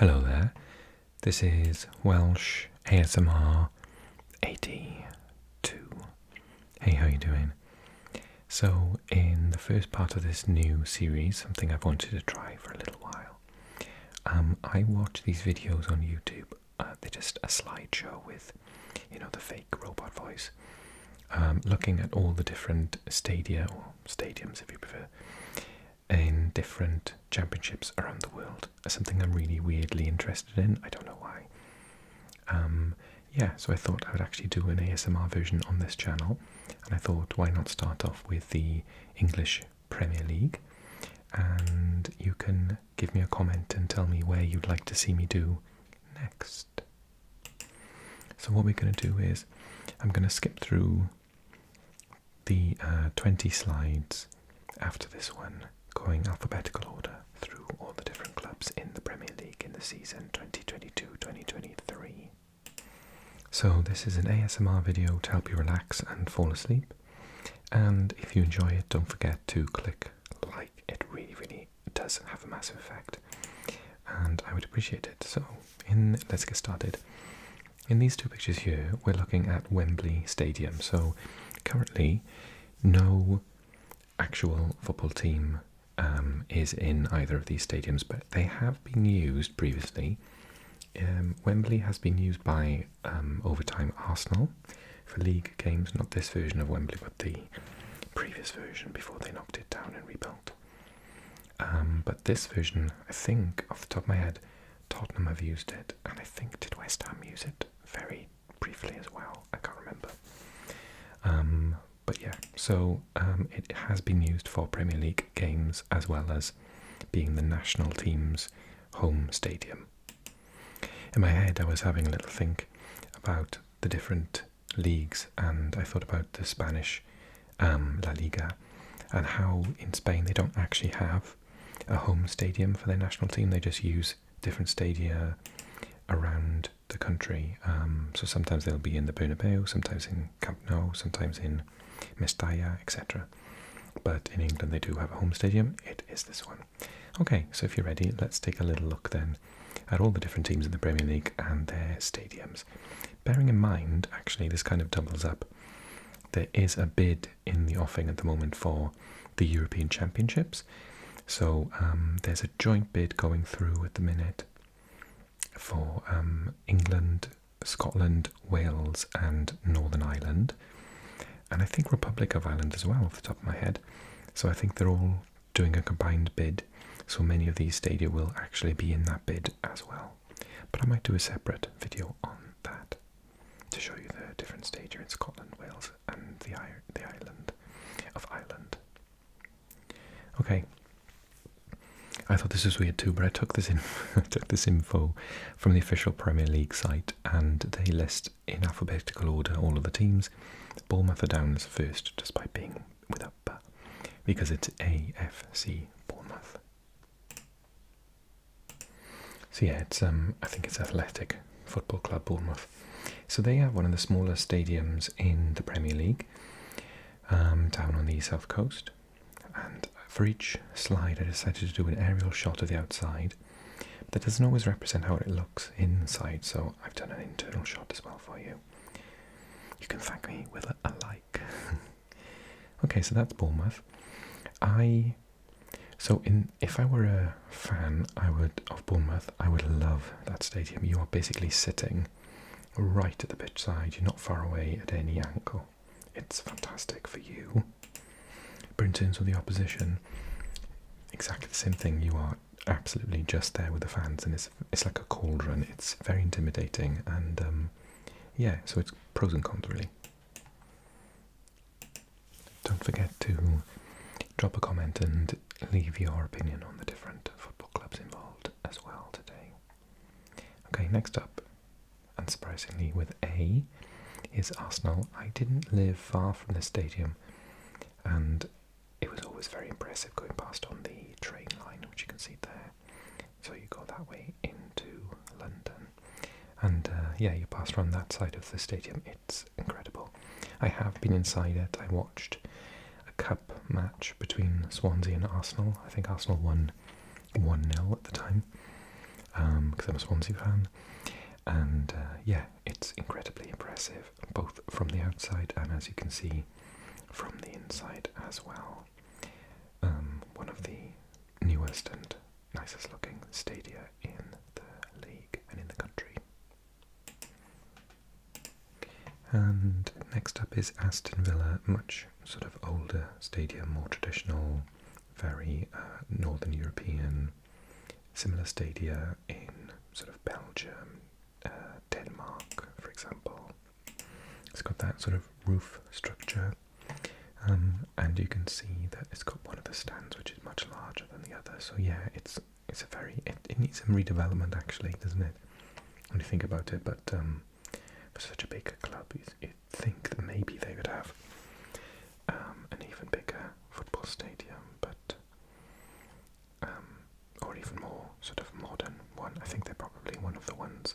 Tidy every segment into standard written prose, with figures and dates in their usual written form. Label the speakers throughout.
Speaker 1: Hello there, this is Welsh ASMR 82. Hey, how you doing? So in the first part of this new series, something I've wanted to try for a little while, I watch these videos on YouTube. They're just a slideshow with, the fake robot voice, looking at all the different stadia, or stadiums if you prefer, in different championships around the world. Something I'm really weirdly interested in. I don't know why. So I thought I would actually do an ASMR version on this channel, and I thought why not start off with the English Premier League, and you can give me a comment and tell me where you'd like to see me do next. So what we're going to do is I'm going to skip through the 20 slides after this one, going alphabetical order through all the different clubs in the Premier League in the season 2022-2023. So this is an ASMR video to help you relax and fall asleep, and if you enjoy it, don't forget to click like. It really does have a massive effect, and I would appreciate it. So let's get started. In these two pictures here, we're looking at Wembley Stadium. So currently no actual football team is in either of these stadiums, but they have been used previously. Wembley has been used by, over time, Arsenal for league games, not this version of Wembley, but the previous version before they knocked it down and rebuilt. But this version, I think, off the top of my head, Tottenham have used it, and I think did West Ham use it very briefly as well. I can't remember. But yeah, so it has been used for Premier League games as well as being the national team's home stadium. In my head, I was having a little think about the different leagues, and I thought about the Spanish La Liga, and how in Spain they don't actually have a home stadium for their national team. They just use different stadia around the country. So sometimes they'll be in the Bernabeu, sometimes in Camp Nou, sometimes in Mestalla, etc. But in England they do have a home stadium. It is this one. Okay, so if you're ready, let's take a little look then at all the different teams in the Premier League and their stadiums. Bearing in mind, actually, this kind of doubles up. There is a bid in the offing at the moment for the European Championships. So there's a joint bid going through at the minute for England, Scotland, Wales and Northern Ireland. And I think Republic of Ireland as well, off the top of my head. So I think they're all doing a combined bid. So many of these stadia will actually be in that bid as well. But I might do a separate video on that to show you the different stadia in Scotland, Wales and the island of Ireland. Okay. I thought this was weird too, but I took this info from the official Premier League site, and they list in alphabetical order all of the teams. Bournemouth are down as first, just by being with a B, because it's AFC Bournemouth. So yeah, it's I think it's Athletic Football Club Bournemouth. So they have one of the smaller stadiums in the Premier League, down on the south coast, and for each slide I decided to do an aerial shot of the outside. But that doesn't always represent how it looks inside, so I've done an internal shot as well for you. You can thank me with a like. Okay, so that's Bournemouth. If I were a fan of Bournemouth, I would love that stadium. You are basically sitting right at the pitch side. You're not far away at any angle. It's fantastic for you. But in terms of the opposition, exactly the same thing. You are absolutely just there with the fans, and it's like a cauldron. It's very intimidating, and so it's pros and cons really. Don't forget to drop a comment and leave your opinion on the different football clubs involved as well today. Okay, next up, unsurprisingly with A, is Arsenal. I didn't live far from the stadium, and it was always very impressive going past on the train line, which you can see there. So you go that way into London, and you pass around that side of the stadium. It's incredible. I have been inside it. I watched a cup match between Swansea and Arsenal. I think Arsenal won 1-0 at the time. because I'm a Swansea fan. And yeah, it's incredibly impressive, both from the outside and, as you can see, from the inside as well. One of the newest and nicest looking stadia in the league and in the country. And next up is Aston Villa, much sort of older stadium, more traditional, very Northern European, similar stadia in sort of Belgium, Denmark, for example. It's got that sort of roof structure, and you can see that it's got one of the stands which is much larger than the other. So yeah, it's a very it needs some redevelopment actually, doesn't it? When you think about it, but for such a big club, you'd think that maybe they would have an even bigger football stadium, but or even more sort of modern one. I think they're probably one of the ones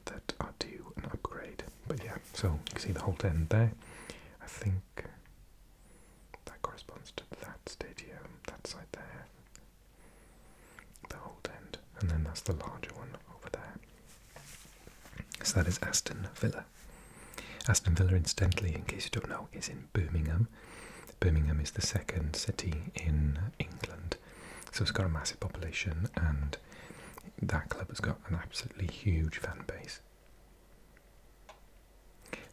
Speaker 1: that are due an upgrade. But yeah, so you can see the whole end there. I think that corresponds to that stadium, that side there, the whole end, and then that's the larger one over there. So that is Aston Villa. Aston Villa, incidentally, in case you don't know, is in Birmingham. Birmingham is the second city in England, so it's got a massive population, and that club has got an absolutely huge fan base.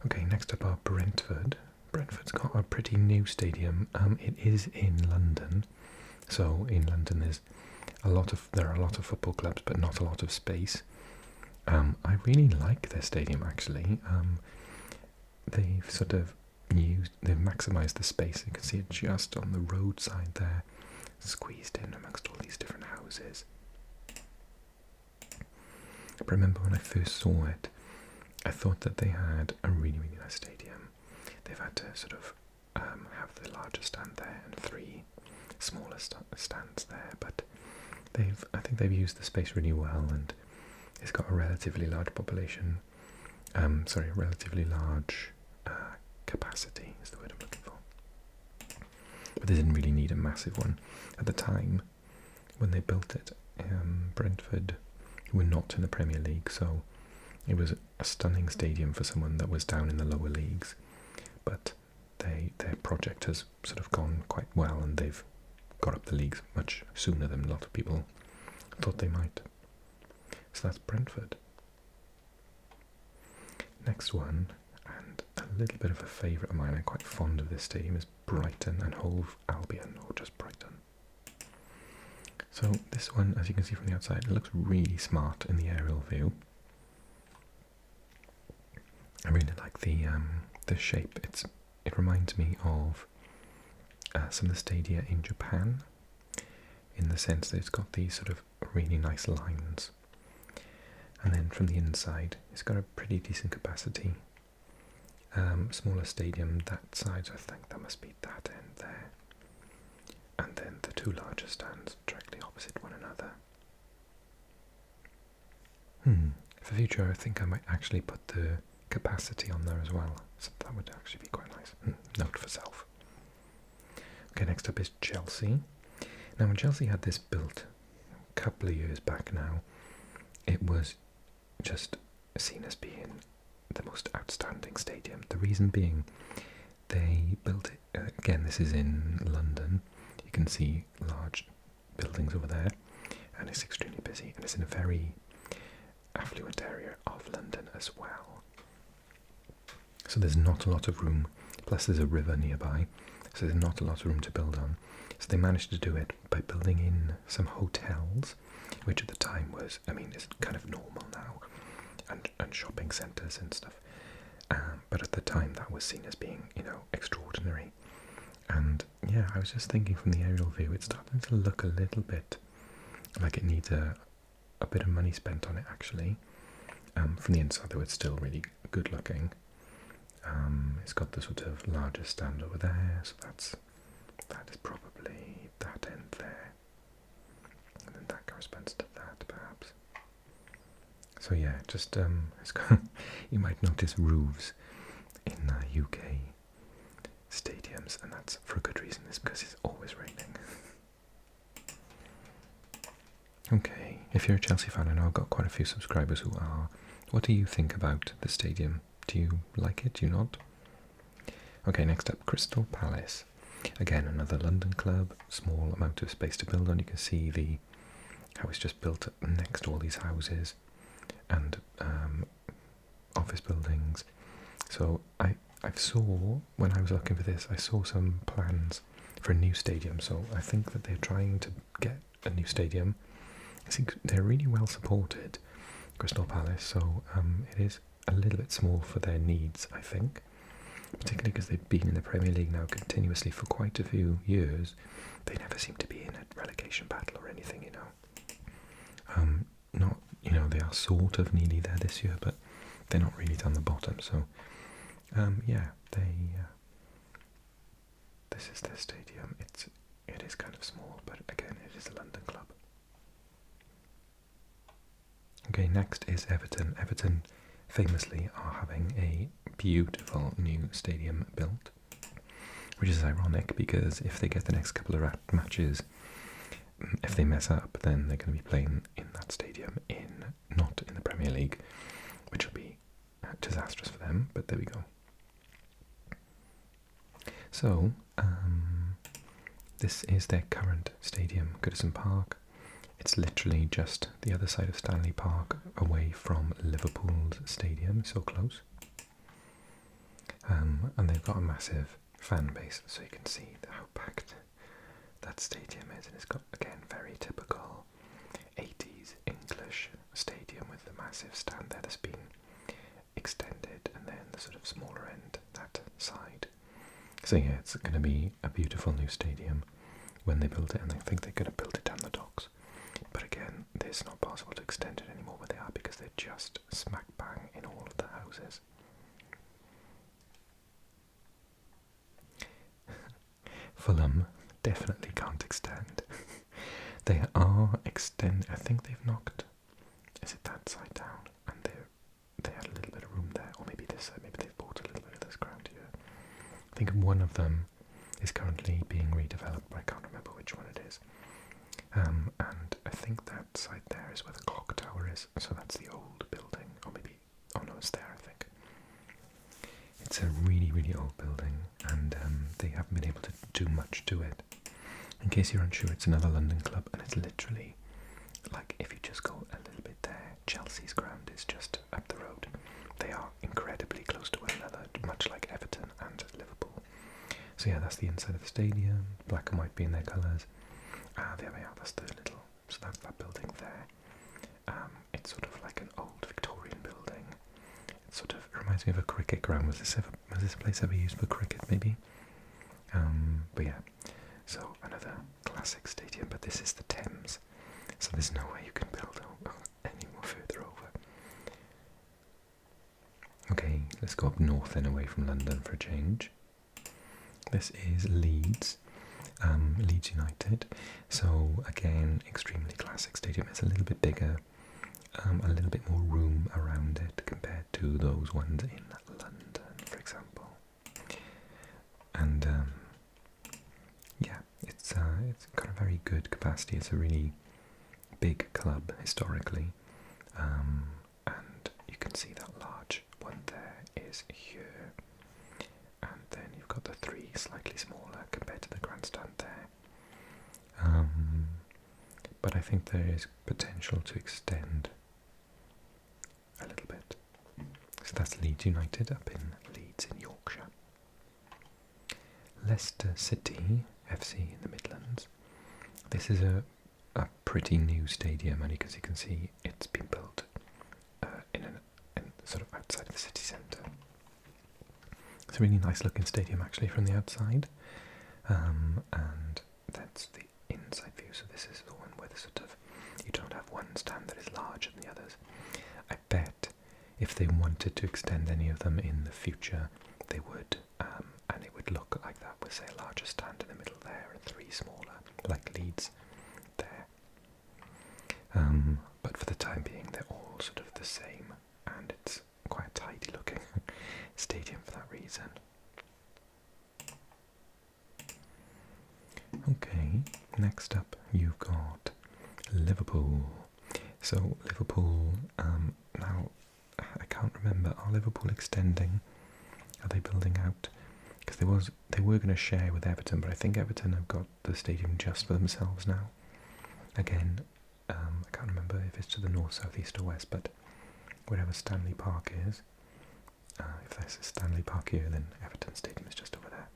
Speaker 1: Okay, next up are Brentford. Brentford's got a pretty new stadium. It is in London, so in London there are a lot of football clubs, but not a lot of space. I really like their stadium actually. They've maximised the space. You can see it just on the roadside there, squeezed in amongst all these different houses. I remember when I first saw it, I thought that they had a really, really nice stadium. They've had to sort of have the larger stand there and 3 smaller stands there, but I think they've used the space really well, and it's got a relatively large population. Relatively large capacity is the word I'm looking for. But they didn't really need a massive one. At the time, when they built it, Brentford were not in the Premier League, so it was a stunning stadium for someone that was down in the lower leagues. But their project has sort of gone quite well, and they've got up the leagues much sooner than a lot of people thought they might. So that's Brentford. Next one, and a little bit of a favourite of mine, I'm quite fond of this stadium, is Brighton and Hove Albion, or just Brighton. So this one, as you can see from the outside, it looks really smart in the aerial view. I really like the shape. It reminds me of some of the stadia in Japan, in the sense that it's got these sort of really nice lines. And then from the inside, it's got a pretty decent capacity. Smaller stadium that side, so I think that must be that end there. And then the 2 larger stands directly opposite one another. For future, I think I might actually put the capacity on there as well, so that would actually be quite nice. Note for self. Okay, next up is Chelsea. Now, when Chelsea had this built a couple of years back now, it was just seen as being the most outstanding stadium. The reason being, they built it, again, this is in London, you can see large buildings over there, and it's extremely busy, and it's in a very affluent area of London as well. So there's not a lot of room, plus there's a river nearby, so there's not a lot of room to build on. So they managed to do it by building in some hotels, which at the time was, it's kind of normal now, and shopping centres and stuff. But at the time that was seen as being, extraordinary. And yeah, I was just thinking from the aerial view, it's starting to look a little bit like it needs a bit of money spent on it actually. From the inside though, it's still really good looking. It's got the sort of larger stand over there, so that is probably that end there. And then that corresponds to that perhaps. So yeah, just it's got, you might notice roofs in UK stadiums, and that's for a good reason. It's because it's always raining. Okay, If you're a Chelsea fan, I know I've got quite a few subscribers who are. What do you think about the stadium? Do you like it? Do you not? Okay, next up, Crystal Palace. Again, another London club, small amount of space to build on. You can see how it's just built next to all these houses and office buildings. So I saw, when I was looking for this, I saw some plans for a new stadium. So I think that they're trying to get a new stadium. I think they're really well supported, Crystal Palace, so it is a little bit small for their needs, I think. Particularly because they've been in the Premier League now continuously for quite a few years. They never seem to be in a relegation battle or anything, you know. They are sort of nearly there this year, but they're not really down the bottom. So, this is their stadium. It is kind of small, but again, it is a London club. Okay, next is Everton. Everton famously are having a beautiful new stadium built, which is ironic because if they get the next couple of matches, if they mess up, then they're going to be playing in that stadium, not in the Premier League, which will be disastrous for them, but there we go. So, this is their current stadium, Goodison Park. It's literally just the other side of Stanley Park, away from Liverpool's stadium, so close. And they've got a massive fan base, so you can see how packed that stadium is. And it's got, again, very typical 80s English stadium with the massive stand there that's been extended, and then the sort of smaller end, that side. So yeah, it's going to be a beautiful new stadium when they build it, and I think they're going to build it down the docks. But again, it's not possible to extend it anymore where they are because they're just smack bang in all of the houses. Fulham definitely can't extend. They are I think they've knocked, is it that side down? And they had a little bit of room there, or maybe this side, maybe they've bought a little bit of this ground here. I think one of them is currently being redeveloped, but I can't remember which one it is. And I think that side there is where the clock tower is, so that's the old building, or maybe, oh no, it's there, I think. It's a really, really old building, and they haven't been able to do much to it. In case you're unsure, it's another London club, and it's literally, like, if you just go a little bit there, Chelsea's ground is just up the road. They are incredibly close to one another, much like Everton and Liverpool. So yeah, that's the inside of the stadium, black and white being their colours. There we are, that's the little, so that's that building there. It's sort of like an old Victorian building. It sort of reminds me of a cricket ground. Was this place ever used for cricket, maybe? But yeah, so another classic stadium, but this is the Thames, so there's no way you can build any more further over. Okay, let's go up north and away from London for a change. This is Leeds. Leeds United, so again, extremely classic stadium. It's a little bit bigger, a little bit more room around it compared to those ones in London, for example. And yeah, it's got a very good capacity. It's a really big club historically, and you can see that large one there is here. And then you've got the three slightly smaller compared to the grandstand there. But I think there is potential to extend a little bit. So that's Leeds United up in Leeds in Yorkshire. Leicester City FC in the Midlands. This is a pretty new stadium, and as you can see, it's been built in sort of outside of the city centre. It's a really nice looking stadium actually from the outside, and that's the inside view. So this is the one where you don't have one stand that is larger than the others. I bet if they wanted to extend any of them in the future, they would, and it would look like that with, say, a larger stand in the middle there and three smaller, like Leeds there. But for the time being, they're all sort of the same, and it's quite a tidy looking stadium for that reason. Okay, next up you've got Liverpool. So Liverpool, now I can't remember, are Liverpool extending? Are they building out? Because they were going to share with Everton, but I think Everton have got the stadium just for themselves now. Again, I can't remember if it's to the north, south, east or west, but wherever Stanley Park is, if there's a Stanley Park here, then Everton Stadium is just over there,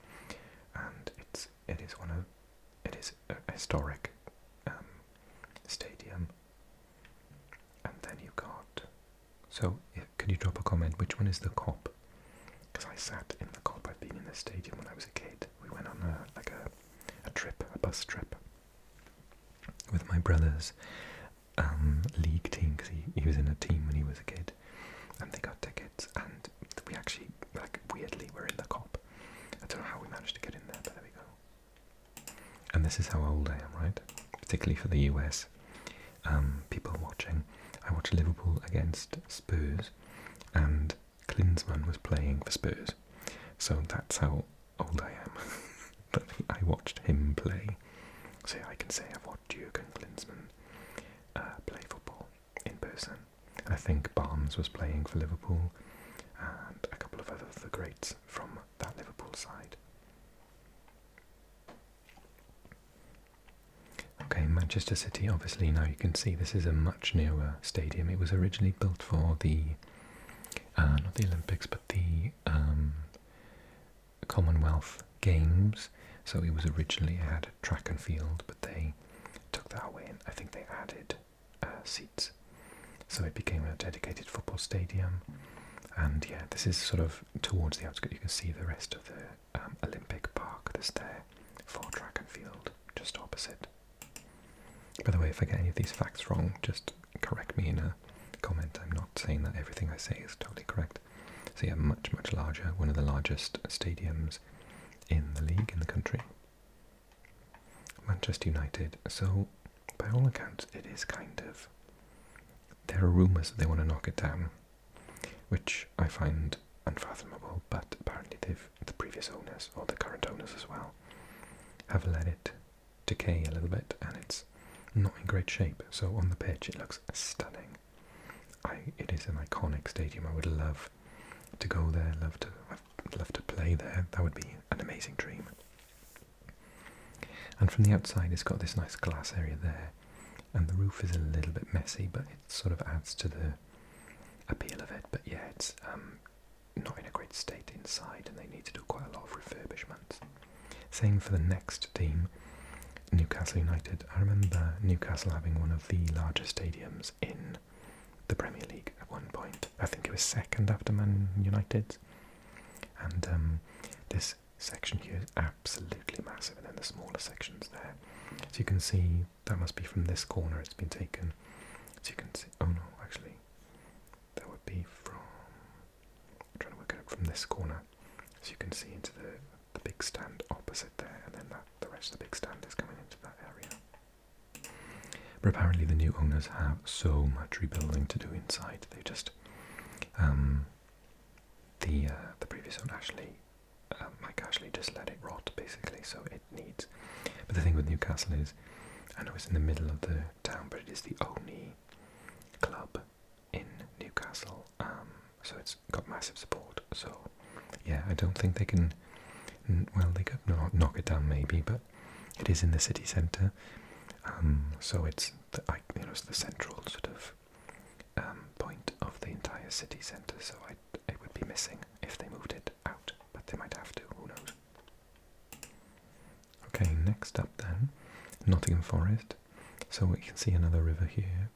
Speaker 1: and it is a historic stadium. And then you've got, so could you drop a comment, which one is the Kop? Because I sat in the Kop. I've been in the stadium when I was a kid. We went on a trip, a bus trip, with my brother's league team, because he was in a team when he was a kid, and they got tickets, and we actually, like, weirdly, were in the Kop. I don't know how we managed to get in there, but there we go. And this is how old I am, right? Particularly for the US. People watching. I watched Liverpool against Spurs, and Klinsmann was playing for Spurs. So that's how old I am. But I watched him play. So I can say I've watched Jurgen Klinsmann play football in person. And I think Barnes was playing for Liverpool, and a couple of other of the greats from that Liverpool side. Okay, Manchester City, obviously now you can see this is a much newer stadium. It was originally built for the, not the Olympics, but the Commonwealth Games. So it was originally, it had a track and field, but they took that away, and I think they added seats. So it became a dedicated football stadium. And yeah, this is sort of towards the outskirts. You can see the rest of the Olympic Park that's there for track and field, just opposite. By the way, if I get any of these facts wrong, just correct me in a comment. I'm not saying that everything I say is totally correct. So yeah, much, much larger, one of the largest stadiums in the league, in the country. Manchester United, so by all accounts it is kind of, there are rumours that they want to knock it down, which I find unfathomable, but apparently the previous owners, or the current owners as well, have let it decay a little bit, and it's not in great shape. So on the pitch it looks stunning. It is an iconic stadium. I would love to go there, I'd love to play there. That would be an amazing dream. And from the outside it's got this nice glass area there, and the roof is a little bit messy, but it sort of adds to the appeal of it. But yeah, it's not in a great state inside, and they need to do quite a lot of refurbishments. Same for the next team, Newcastle United. I remember Newcastle having one of the largest stadiums in the Premier League at one point. I think it was second after Man United. And this section here is absolutely massive, and then the smaller sections there. So you can see that must be from this corner it's been taken. So you can see, oh no, actually, that would be from, I'm trying to work it out, from this corner. So you can see into the big stand opposite there, and then the rest of the big stand is coming into that area. But apparently the new owners have so much rebuilding to do inside. They just, the previous owner, Mike Ashley, just let it rot basically, so it needs. But the thing with Newcastle is, I know it's in the middle of the town, but it is the only club in Newcastle, so it's got massive support. So yeah, I don't think they can, well, they could knock it down maybe, but it is in the city centre, so it's it's the central sort of point of the entire city centre, so it would be missing if they moved it out, but they might have to, who knows. Okay, next up then, Nottingham Forest. So we can see another river here,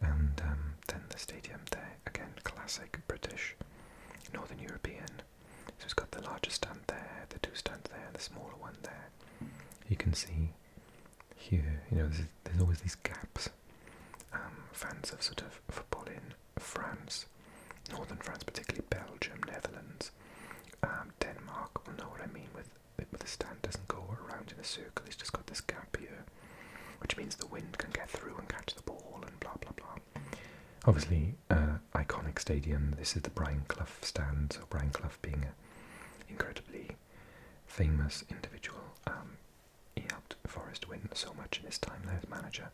Speaker 1: and then the stadium there, again, classic British, Northern European. So it's got the larger stand there, the two stands there, the smaller one there. You can see here, there's always these gaps. Fans of sort of football in France, northern France, particularly Belgium, Netherlands, Denmark will know what I mean with the stand doesn't go around in a circle. It's just got this gap here, which means the wind can get through and catch the ball and blah blah blah. Obviously, iconic stadium. This is the Brian Clough stand. So Brian Clough being an incredibly famous individual, he helped Forest win so much in his time there as manager.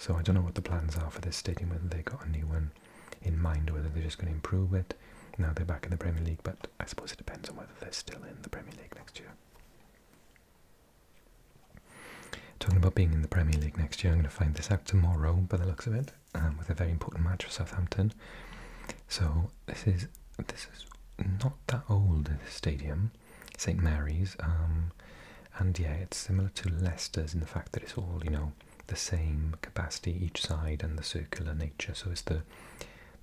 Speaker 1: So I don't know what the plans are for this stadium, whether they got a new one in mind or whether they're just going to improve it. Now they're back in the Premier League, but I suppose it depends on whether they're still in the Premier League next year. Talking about being in the Premier League next year, I'm going to find this out tomorrow by the looks of it, with a very important match for Southampton. So this is not that old, this stadium, St Mary's, and yeah, it's similar to Leicester's in the fact that it's all, you know, the same capacity each side and the circular nature. So it's the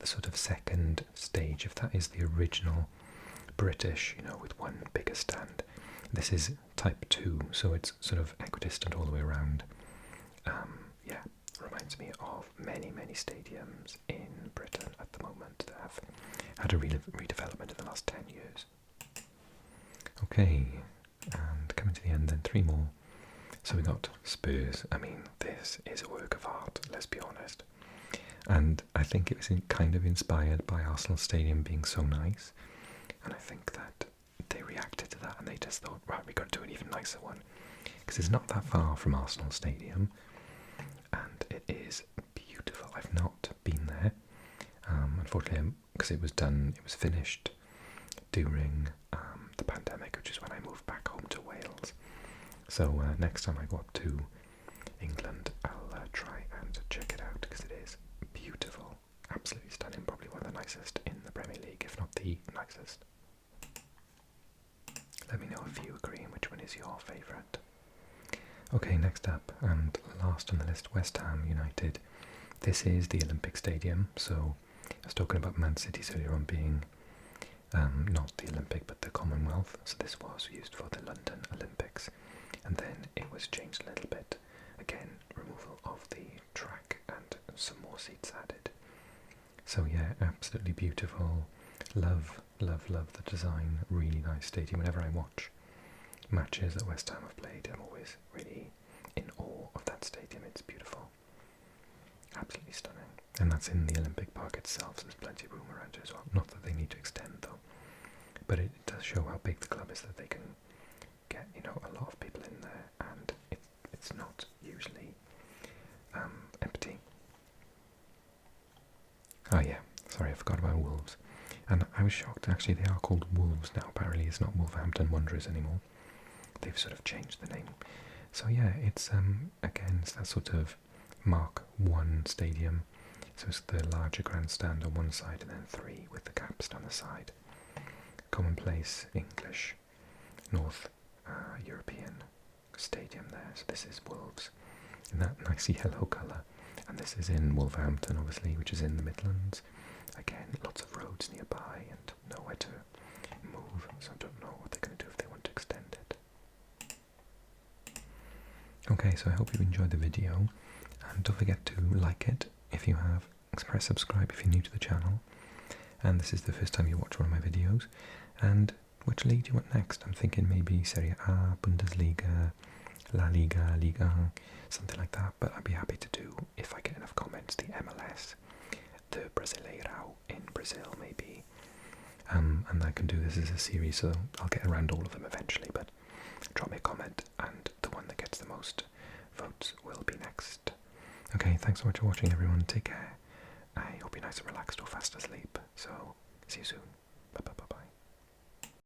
Speaker 1: sort of second stage, if that is the original British, you know, with one bigger stand. This is type 2, so it's sort of equidistant all the way around. Yeah, reminds me of many stadiums in Britain at the moment that have had a redevelopment in the last 10 years. Okay, and coming to the end then, 3 more. So we got Spurs. I mean, this is a work of art, let's be honest. And I think it was kind of inspired by Arsenal Stadium being so nice. And I think that they reacted to that and they just thought, right, we've got to do an even nicer one. Because it's not that far from Arsenal Stadium. And it is beautiful. I've not been there. Unfortunately, because it was finished during the pandemic, which is when I moved back home to Wales. So next time I go up to England, I'll try and check it out because it is beautiful, absolutely stunning, probably one of the nicest in the Premier League, if not the nicest. Let me know if you agree and which one is your favourite. Okay, next up and last on the list, West Ham United. This is the Olympic Stadium, so I was talking about Man City's earlier on being not the Olympic but the Commonwealth, so this was used for the London Olympics, and then it was changed a little bit, again, removal of the track and some more seats added. So yeah, absolutely beautiful, love the design, really nice stadium. Whenever I watch matches that West Ham have played, I'm always really in awe of that stadium. It's beautiful, absolutely stunning. And that's in the Olympic Park itself, so there's plenty of room around it as well. Not that they need to extend though, but it does show how big the club is, that they can get, you know, a lot of people in there, and it's not usually empty. Oh yeah, sorry, I forgot about Wolves. And I was shocked, actually, they are called Wolves now. Apparently it's not Wolverhampton Wanderers anymore. They've sort of changed the name. So yeah, it's again, it's that sort of Mark 1 stadium. So it's the larger grandstand on one side and then 3 with the caps down the side. Commonplace English North European stadium there. So this is Wolves in that nice yellow colour. And this is in Wolverhampton, obviously, which is in the Midlands. Again, lots of roads nearby and nowhere to move, so I don't know what they're going to do if they want to extend it. Okay, so I hope you enjoyed the video, and don't forget to like it if you have, press subscribe if you're new to the channel, and this is the first time you watch one of my videos. And which league do you want next? I'm thinking maybe Serie A, Bundesliga, La Liga, Liga, something like that, but I'd be happy to do, if I get enough comments, the MLS, the Brasileirão in Brazil maybe, and I can do this as a series, so I'll get around all of them eventually, but drop me a comment and the one that gets the most votes will be next. Okay, thanks so much for watching everyone, take care, I hope you're nice and relaxed or fast asleep, so see you soon.